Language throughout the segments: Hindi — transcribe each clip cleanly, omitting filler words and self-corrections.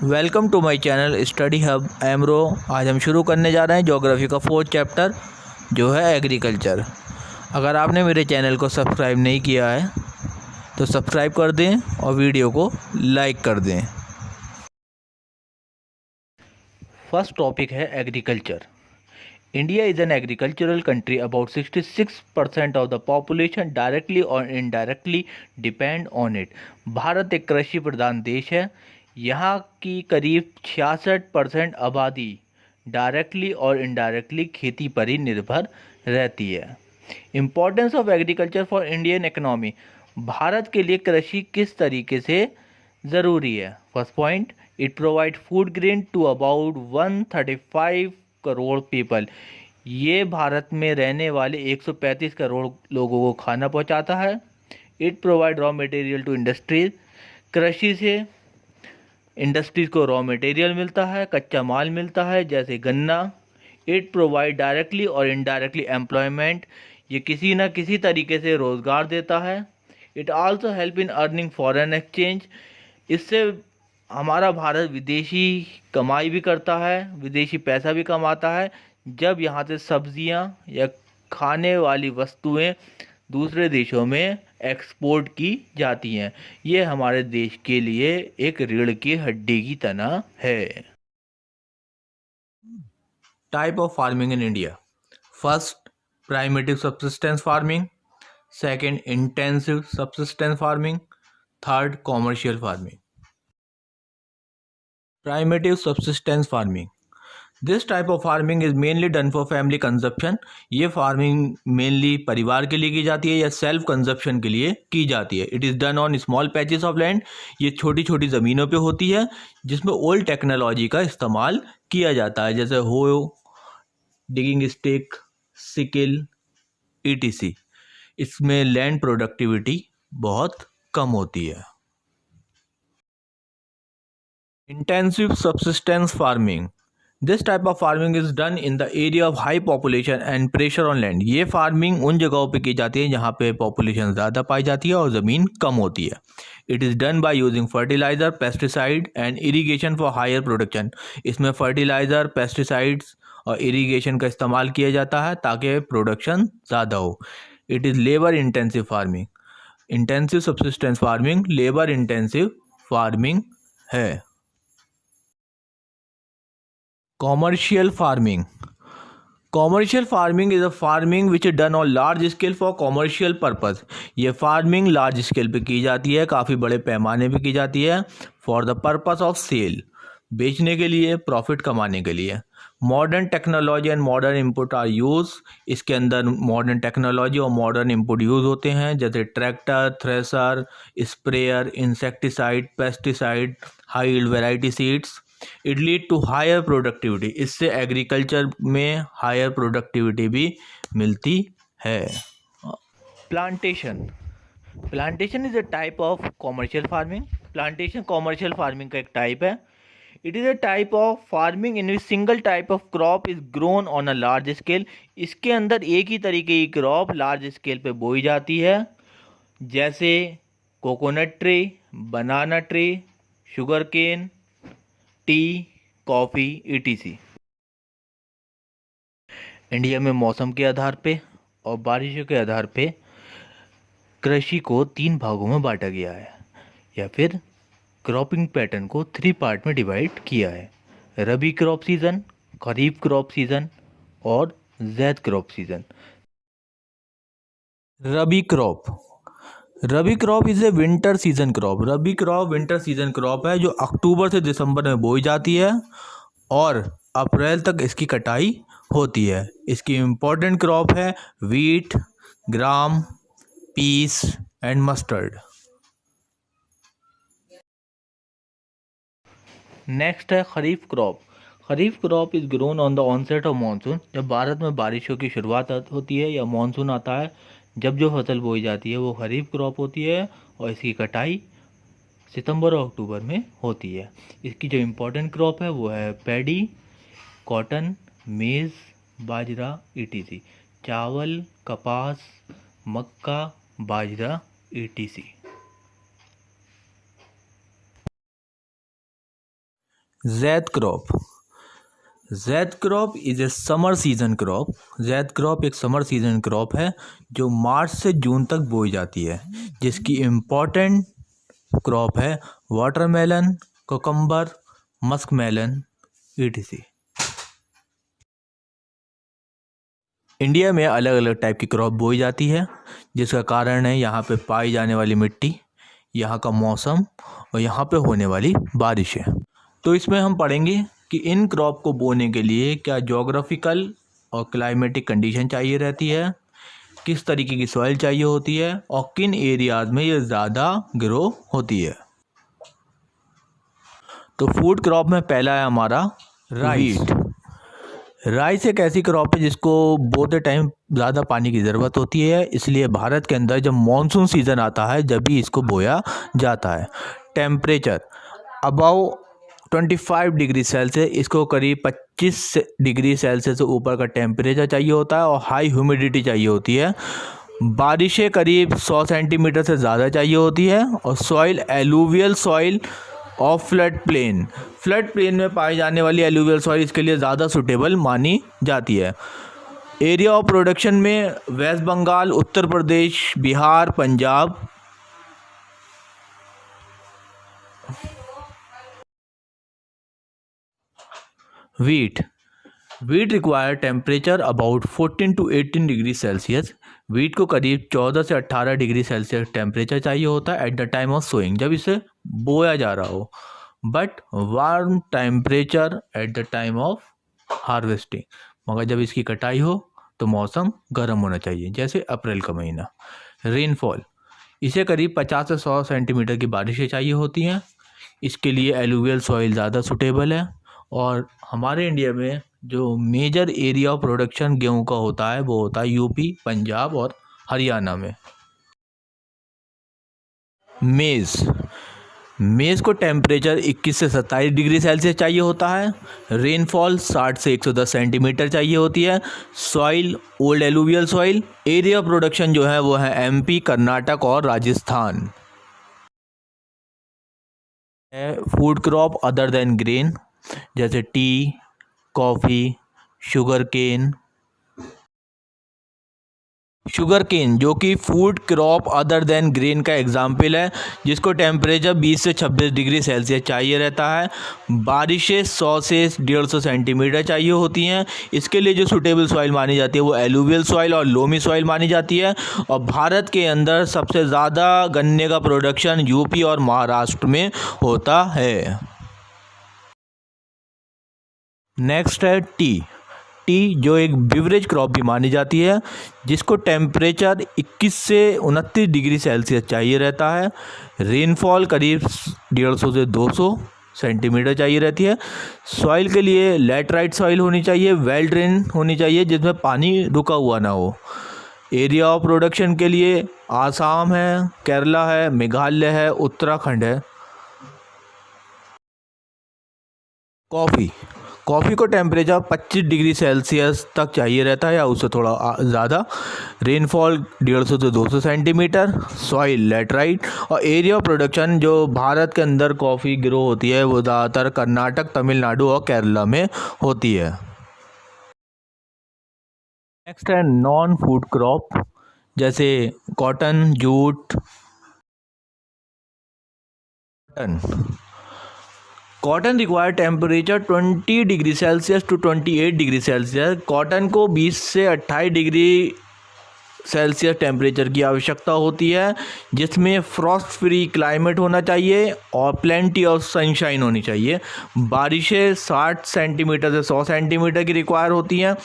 Welcome to my channel Study Hub एमरो। आज हम शुरू करने जा रहे हैं ज्योग्राफी का 4th चैप्टर जो है एग्रीकल्चर। अगर आपने मेरे चैनल को सब्सक्राइब नहीं किया है तो सब्सक्राइब कर दें और वीडियो को लाइक कर दें। फर्स्ट टॉपिक है agriculture. India is an agricultural country. About 66% of the population directly और indirectly depend on it. Bharat एक कृषि प्रधान देश है। यहाँ की करीब 66% आबादी डायरेक्टली और इनडायरेक्टली खेती पर ही निर्भर रहती है। Importance of agriculture for Indian economy. Bharat के लिए कृषि किस तरीके से ज़रूरी है। First point, it provide food grain to about 135 crore people. ये भारत में रहने वाले 135 करोड़ लोगों को खाना पहुंचाता है। It provide raw material to industries. कृषि से इंडस्ट्रीज को रॉ मटेरियल मिलता है, कच्चा माल मिलता है जैसे गन्ना। इट प्रोवाइड डायरेक्टली और इनडायरेक्टली एम्प्लॉयमेंट। ये किसी न किसी तरीके से रोज़गार देता है। It also help in earning foreign exchange. इससे हमारा भारत विदेशी कमाई भी करता है, विदेशी पैसा भी कमाता है जब यहाँ से सब्जियाँ या खाने वाली वस्तुएं दूसरे देशों में एक्सपोर्ट की जाती हैं। ये हमारे देश के लिए एक रीढ़ की हड्डी की तरह है। Type of farming in India. First, primitive subsistence farming. Second, intensive subsistence farming. Third, commercial farming. Primitive subsistence farming, this type of farming is mainly done for family consumption. ये फार्मिंग मेनली परिवार के लिए की जाती है या सेल्फ कंजप्शन के लिए की जाती है। It is done on small patches of land. ये छोटी छोटी ज़मीनों पे होती है जिसमें ओल्ड टेक्नोलॉजी का इस्तेमाल किया जाता है जैसे हो, डिगिंग स्टिक, सिकिल, ईटीसी। इसमें लैंड प्रोडक्टिविटी बहुत कम होती है। Intensive subsistence farming, this type of farming is done in the area of high population and pressure on land. ये फार्मिंग उन जगहों पे की जाती है जहाँ पे पॉपुलेशन ज़्यादा पाई जाती है और ज़मीन कम होती है। It is done by using fertiliser, pesticide and irrigation for higher production. इसमें फर्टिलाइज़र, पेस्टिसाइड्स और इरीगेशन का इस्तेमाल किया जाता है ताकि प्रोडक्शन ज़्यादा हो। It is labour intensive farming. Intensive subsistence farming labour intensive farming है। Commercial farming, commercial farming is a farming which is done on large scale for commercial purpose. ये फार्मिंग लार्ज स्केल पे की जाती है, काफ़ी बड़े पैमाने पे की जाती है for the purpose of sale, बेचने के लिए, प्रॉफिट कमाने के लिए। Modern technology and modern input are use. इसके अंदर मॉडर्न टेक्नोलॉजी और मॉडर्न इनपुट यूज़ होते हैं जैसे tractor, thresher, sprayer, insecticide, pesticide, high yield variety seeds. It lead to higher productivity. इससे एग्रीकल्चर में हायर प्रोडक्टिविटी भी मिलती है। Plantation, plantation is a type of commercial farming. Plantation commercial farming का एक टाइप है। It is a type of farming in which single type of crop is grown on a large scale. इसके अंदर एक ही तरीके की क्रॉप लार्ज स्केल पे बोई जाती है जैसे coconut tree, banana tree, sugar cane, tea, coffee, ETC. India में मौसम के आधार पे और बारिशों के आधार पे कृषि को 3 भागों में बांटा गया है या फिर क्रॉपिंग पैटर्न को 3 पार्ट में डिवाइड किया है। Rabi crop season, kharif crop season और zaid crop season. Rabi crop, rabi crop is a winter season crop. Rabi crop winter season crop है जो अक्टूबर से दिसंबर में बोई जाती है और अप्रैल तक इसकी कटाई होती है। इसकी इम्पोर्टेंट क्रॉप है wheat, gram, peas and mustard. Next है kharif crop. Kharif crop is grown on the onset of monsoon. जब भारत में बारिशों की शुरुआत होती है या मानसून आता है, जब जो फसल बोई जाती है वो खरीफ क्रॉप होती है और इसकी कटाई सितंबर और अक्टूबर में होती है। इसकी जो इम्पोर्टेंट क्रॉप है वो है पैडी, कॉटन, मेज़, बाजरा, ईटीसी। चावल, कपास, मक्का, बाजरा, etc. Zaid crop. Zaid crop is a summer season crop. Zaid crop एक समर सीजन क्रॉप है जो मार्च से जून तक बोई जाती है, जिसकी इम्पोर्टेंट क्रॉप है watermelon, cucumber, musk melon etc। India में अलग अलग टाइप की क्रॉप बोई जाती है, जिसका कारण है यहाँ पे पाई जाने वाली मिट्टी, यहाँ का मौसम और यहाँ पे होने वाली बारिशें। तो इसमें हम पढ़ेंगे कि इन क्रॉप को बोने के लिए क्या ज्योग्राफिकल और क्लाइमेटिक कंडीशन चाहिए रहती है, किस तरीके की सॉइल चाहिए होती है और किन एरियाज में ये ज़्यादा ग्रो होती है। तो फूड क्रॉप में पहला है हमारा राइस। राइस एक ऐसी क्रॉप है जिसको बोते टाइम ज़्यादा पानी की ज़रूरत होती है, इसलिए भारत के अंदर जब मानसून सीज़न आता है जब भी इसको बोया जाता है। टेम्परेचर अबाउ 25 डिग्री सेल्सियस, इसको करीब 25 डिग्री सेल्सियस से ऊपर का टेम्परेचर चाहिए होता है और हाई ह्यूमिडिटी चाहिए होती है। बारिशें करीब 100 सेंटीमीटर से ज़्यादा चाहिए होती है और soil alluvial soil of flood plain में पाई जाने वाली एलुवियल सॉइल इसके लिए ज़्यादा सूटेबल मानी जाती है। एरिया ऑफ प्रोडक्शन में West Bengal, Uttar Pradesh, Bihar, Punjab. Wheat require temperature about 14 to 18 degree Celsius. Wheat को करीब 14 से 18 डिग्री सेल्सियस टेम्परेचर चाहिए होता है at the time of sowing, जब इसे बोया जा रहा हो, but warm temperature at the time of harvesting, मगर जब इसकी कटाई हो तो मौसम गर्म होना चाहिए, जैसे अप्रैल का महीना। रेनफॉल, इसे करीब 50 से 100 सेंटीमीटर की बारिशें चाहिए होती हैं। इसके लिए एलुवियल सॉइल ज़्यादा सूटेबल है और हमारे इंडिया में जो मेजर एरिया ऑफ प्रोडक्शन गेहूं का होता है वो होता है यूपी, पंजाब और हरियाणा में। मेज़ को टेम्परेचर 21 से 27 डिग्री सेल्सियस चाहिए होता है। रेनफॉल 60 से 110 सेंटीमीटर चाहिए होती है। Soil old alluvial soil. Area of production जो है वो है एमपी, कर्नाटक और Rajasthan. Food crop other than grain, जैसे टी, कॉफ़ी, शुगर केन जो कि food crop other than grain का एग्जाम्पल है, जिसको टेम्परेचर 20 से 26 डिग्री सेल्सियस चाहिए रहता है। बारिशें 100 से 150 सेंटीमीटर चाहिए होती हैं। इसके लिए जो सूटेबल सॉइल मानी जाती है वो एलुवियल सॉइल और लोमी सॉइल मानी जाती है। और भारत के अंदर सबसे ज़्यादा गन्ने का प्रोडक्शन यूपी और महाराष्ट्र में होता है। नेक्स्ट है टी जो एक बिवरेज क्रॉप भी मानी जाती है, जिसको टेम्परेचर 21 से 29 डिग्री सेल्सियस चाहिए रहता है। रेनफॉल करीब 150 से 200 सेंटीमीटर चाहिए रहती है। सॉइल के लिए लैटराइट सॉइल होनी चाहिए, वेल ड्रेन होनी चाहिए, जिसमें पानी रुका हुआ ना हो। एरिया ऑफ प्रोडक्शन के लिए आसाम है, केरला है, मेघालय है, उत्तराखंड है। कॉफ़ी को टेम्परेचर 25 डिग्री सेल्सियस तक चाहिए रहता है या उससे थोड़ा ज़्यादा। रेनफॉल 150 से 200 सेंटीमीटर। Soil laterite. और एरिया ऑफ प्रोडक्शन जो भारत के अंदर कॉफ़ी ग्रो होती है वो ज़्यादातर कर्नाटक, तमिलनाडु और केरला में होती है। नेक्स्ट है नॉन फूड क्रॉप, जैसे cotton, jute. Cotton require temperature 20 degree Celsius to 28 degree Celsius. Cotton को 20 से 28 डिग्री सेल्सियस टेम्परेचर की आवश्यकता होती है, जिसमें फ्रॉस्ट फ्री क्लाइमेट होना चाहिए और प्लेंटी ऑफ सनशाइन होनी चाहिए। बारिशें 60 सेंटीमीटर से 100 सेंटीमीटर की रिक्वायर होती हैं।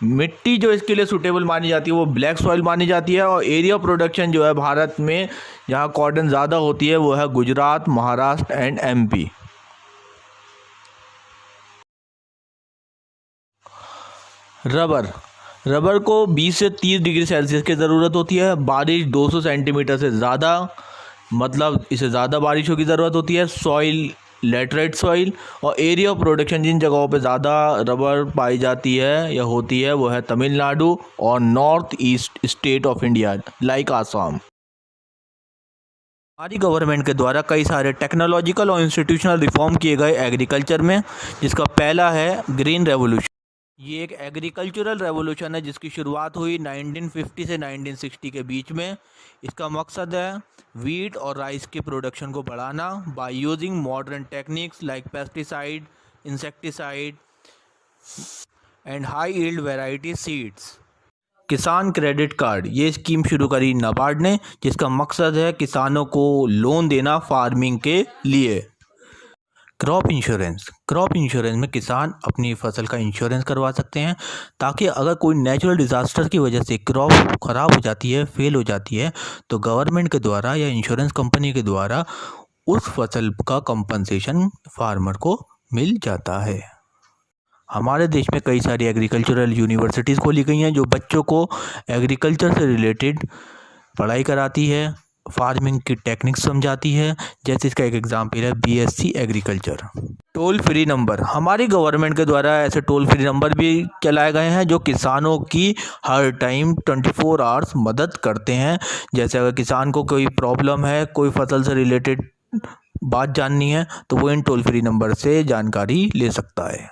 मिट्टी जो इसके लिए सूटेबल मानी जाती है वो ब्लैक सॉइल मानी जाती है। और एरिया ऑफ प्रोडक्शन जो है भारत में जहाँ कॉटन ज़्यादा होती है वो है Gujarat, Maharashtra and MP. Rubber को 20 से 30 डिग्री सेल्सियस की ज़रूरत होती है। बारिश 200 सेंटीमीटर से ज़्यादा, मतलब इसे ज़्यादा बारिशों की ज़रूरत होती है। Soil laterite soil. और एरिया ऑफ प्रोडक्शन जिन जगहों पे ज़्यादा रबर पाई जाती है या होती है वो है तमिलनाडु और north east state of India like Assam. हमारी गवर्नमेंट के द्वारा कई सारे टेक्नोलॉजिकल और इंस्टीट्यूशनल रिफॉर्म किए गए एग्रीकल्चर में, जिसका पहला है ग्रीन रेवोल्यूशन। ये एक एग्रीकल्चरल रेवोल्यूशन है जिसकी शुरुआत हुई 1950 से 1960 के बीच में। इसका मकसद है वीट और राइस की प्रोडक्शन को बढ़ाना by using modern techniques like pesticide, insecticide and high yield variety seeds. किसान क्रेडिट कार्ड, ये स्कीम शुरू करी नाबार्ड ने, जिसका मकसद है किसानों को लोन देना फार्मिंग के लिए। क्रॉप इंश्योरेंस में किसान अपनी फसल का इंश्योरेंस करवा सकते हैं, ताकि अगर कोई नेचुरल डिज़ास्टर की वजह से क्रॉप ख़राब हो जाती है, फेल हो जाती है, तो गवर्नमेंट के द्वारा या इंश्योरेंस कंपनी के द्वारा उस फसल का कंपनसेशन फार्मर को मिल जाता है। हमारे देश में कई सारी एग्रीकल्चरल यूनिवर्सिटीज़ खोली गई हैं जो बच्चों को एग्रीकल्चर से रिलेटेड पढ़ाई कराती है, फार्मिंग की टेक्निक्स समझाती है। जैसे इसका एक एग्जाम्पल है BSc agriculture. Toll free number, हमारी गवर्नमेंट के द्वारा ऐसे टोल फ्री नंबर भी चलाए गए हैं जो किसानों की हर टाइम 24 आवर्स मदद करते हैं। जैसे अगर किसान को कोई प्रॉब्लम है, कोई फसल से रिलेटेड बात जाननी है, तो वो इन टोल फ्री नंबर से जानकारी ले सकता है।